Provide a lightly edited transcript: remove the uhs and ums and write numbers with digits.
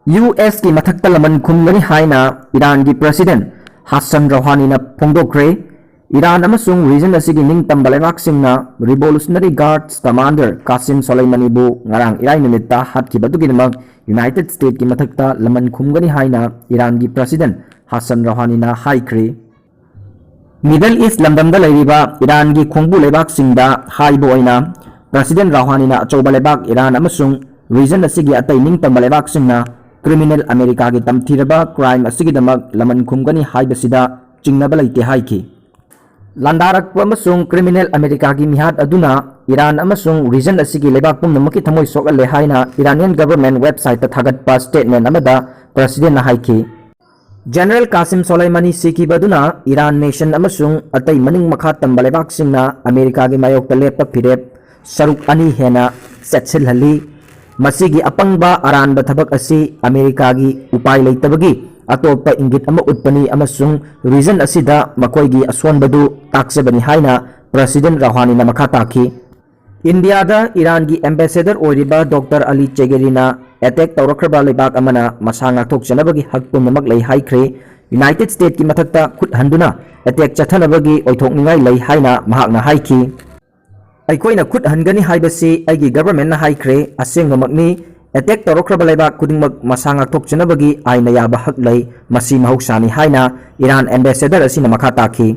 US की मथक्ता लमन खुमगनी हाइना ईरान की प्रेसिडेंट हसन रौहानी ना फोंदोक्रे ईरान अमसुंग रीजन असिगी निंगतम बलेबाकसिंगना revolutionary guards commander Qasem Soleimani बु ngarang इराई निमित्ता हातखिबदुगिदमक यूनाइटेड स्टेट की मथक्ता लमन खुमगनी हाइना ईरान की प्रेसिडेंट हसन रौहानी ना हाइख्रे मिडल ईस्ट लंदमदा लेरिबा ईरान की खोंगबु लेबाकसिंगदा हाइबो ओइना प्रेसिडेंट रौहानी ना अचौबा लेबाक ईरान अमसुंग रीजन असिगी अतै निंगतम बलेबाकसिंगना क्रिमिनल अमेरिका की तमथीरबा क्राइम असिगिदमक लमन खुमगनी हाइबसिदा चिंगनबा लैते हाइखि लांदारकपा अमसुंग क्रिमिनल अमेरिका की मिहाद अदुना ईरान अमसुंग रीजन असिगी लेबाक पुमनमकी थमोय सोकले हाइना इरानियन गवर्नमेंट वेबसाइट ता थागतपा स्टेटमेंट अमदा प्रेसिडेंट हाइखि जनरल कासिम सोलेमानी सिकिबदुना ईरान नेशन अमसुंग अतै मनिंग मखा तंबा लेबाकसिंगना अमेरिका की मायोक्ता लेपा फिरेप सरुक अनि हेना सेटसिलहली मसीगी अपंगबा अरानबा थबक असि अमेरिका की उपाय लेतबगी अतोप इंगित अमा उत्पनी अमसुंग रीजन असिदा मकोइगी असोनबदु ताक्सेबनी हाइना प्रेसिडेंट रौहानी ना मखा ताखि इंडिया दा ईरान की एम्बेसडर ओरिबा डॉक्टर अली चेगेरीना अटैक तौरखरबा लेबाक अमना मसा ngathokjanabagi hak pumnamak lei haikre United State की मथक्ता खुद हंदुना अटैक चथनबगी ओइथोकनिंगाई लei हाइना महakna हाइखि अखोइना खुद हनगनी हाइबसी अगी गवर्नमेंट ना हाइख्रे असेंगमकनी अटैक तौरखरबा लेबाक खुदिंगमक मसा ngathokjanabagi आइना याबा हक लei मसी महौसानी हाइना ईरान एम्बेसडर असिना मखा ताखि।